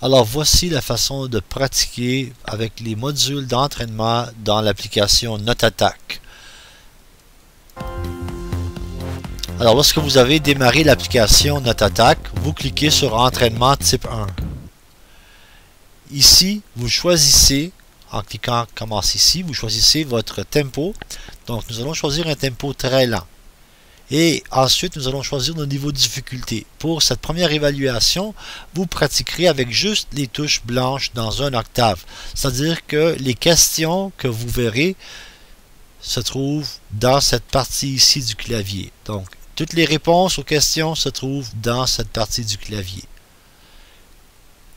Alors voici la façon de pratiquer avec les modules d'entraînement dans l'application Notattack. Alors lorsque vous avez démarré l'application Notattack, vous cliquez sur Entraînement type 1. Ici, vous choisissez, en cliquant Commence ici, vous choisissez votre tempo. Donc nous allons choisir un tempo très lent. Et ensuite, nous allons choisir nos niveaux de difficulté. Pour cette première évaluation, vous pratiquerez avec juste les touches blanches dans un octave. C'est-à-dire que les questions que vous verrez se trouvent dans cette partie ici du clavier. Donc, toutes les réponses aux questions se trouvent dans cette partie du clavier.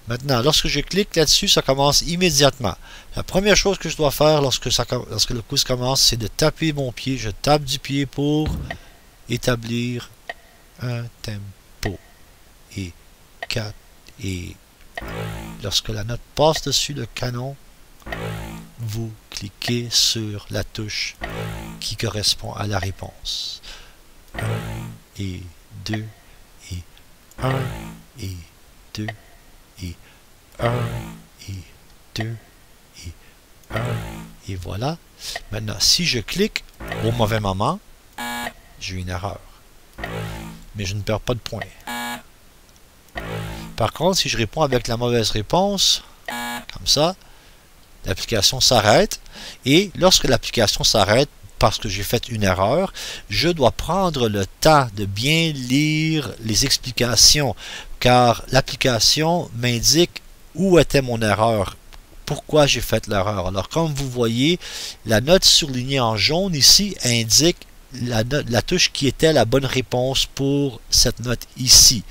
Maintenant, lorsque je clique là-dessus, ça commence immédiatement. La première chose que je dois faire lorsque le quiz commence, c'est de taper mon pied. Je tape du pied pour établir un tempo. Et 4. Et lorsque la note passe dessus le canon, vous cliquez sur la touche qui correspond à la réponse. 1 et 2 et 1 et 2 et 1 et 2 et 1 et voilà. Maintenant, si je clique au mauvais moment, j'ai une erreur. Mais je ne perds pas de points. Par contre, si je réponds avec la mauvaise réponse, comme ça, l'application s'arrête. Et lorsque l'application s'arrête, parce que j'ai fait une erreur, je dois prendre le temps de bien lire les explications, car l'application m'indique où était mon erreur, pourquoi j'ai fait l'erreur. Alors comme vous voyez, la note surlignée en jaune ici indique la touche qui était la bonne réponse pour cette note ici.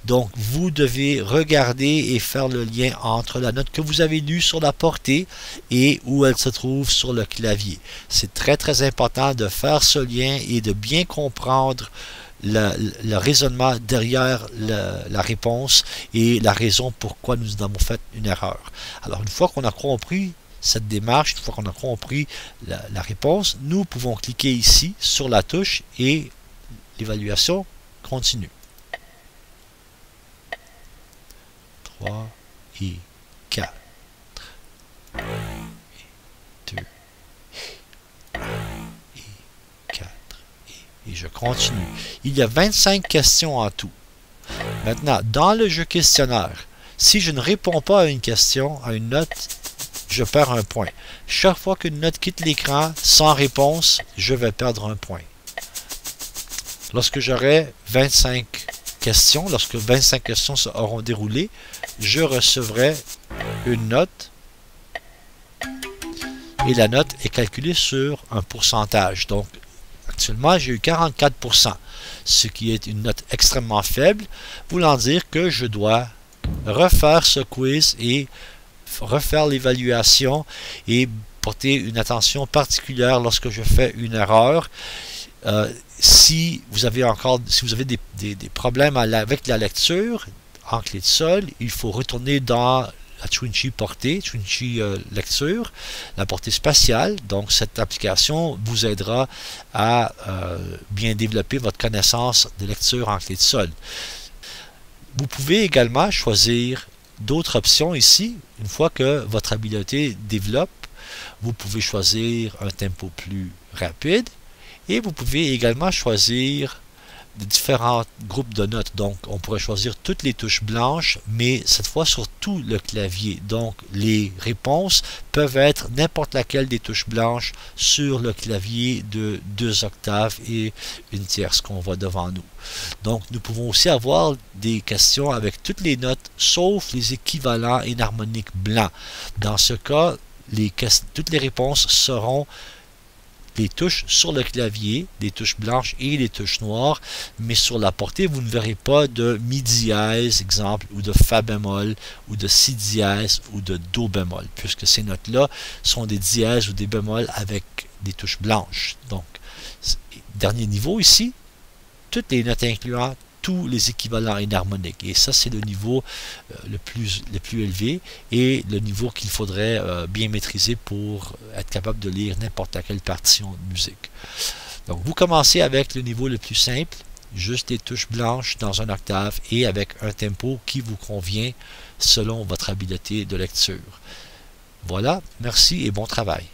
Donc vous devez regarder et faire le lien entre la note que vous avez lue sur la portée et où elle se trouve sur le clavier. C'est très important de faire ce lien et de bien comprendre le raisonnement derrière la réponse et la raison pourquoi nous avons fait une erreur. Alors une fois qu'on a compris cette démarche, une fois qu'on a compris la réponse, nous pouvons cliquer ici sur la touche et l'évaluation continue. 3 et 4 et 2 et 4 et je continue. Il y a 25 questions en tout. Maintenant, dans le jeu questionnaire, si je ne réponds pas à une question, à une note, je perds un point. Chaque fois qu'une note quitte l'écran sans réponse, je vais perdre un point. Lorsque j'aurai 25 questions, lorsque 25 questions auront déroulé, je recevrai une note et la note est calculée sur un pourcentage. Donc, actuellement, j'ai eu 44%, ce qui est une note extrêmement faible, voulant dire que je dois refaire ce quiz et refaire l'évaluation et porter une attention particulière lorsque je fais une erreur. Si vous avez des problèmes avec la lecture en clé de sol, il faut retourner dans la Twinchy portée, Twinchy lecture, la portée spatiale. Donc cette application vous aidera à bien développer votre connaissance de lecture en clé de sol. Vous pouvez également choisir d'autres options ici. Une fois que votre habileté développe, vous pouvez choisir un tempo plus rapide et vous pouvez également choisir différents groupes de notes. Donc on pourrait choisir toutes les touches blanches, mais cette fois sur tout le clavier. Donc les réponses peuvent être n'importe laquelle des touches blanches sur le clavier de 2 octaves et une tierce qu'on voit devant nous. Donc nous pouvons aussi avoir des questions avec toutes les notes sauf les équivalents énharmoniques blancs. Dans ce cas, toutes les réponses seront des touches sur le clavier, des touches blanches et des touches noires, mais sur la portée, vous ne verrez pas de mi dièse, exemple, ou de fa bémol, ou de si dièse, ou de do bémol, puisque ces notes-là sont des dièses ou des bémols avec des touches blanches. Donc, dernier niveau ici, toutes les notes incluant tous les équivalents énharmoniques. Et ça, c'est le niveau le plus élevé et le niveau qu'il faudrait bien maîtriser pour être capable de lire n'importe quelle partition de musique. Donc, vous commencez avec le niveau le plus simple juste des touches blanches dans un octave et avec un tempo qui vous convient selon votre habileté de lecture. Voilà, merci et bon travail.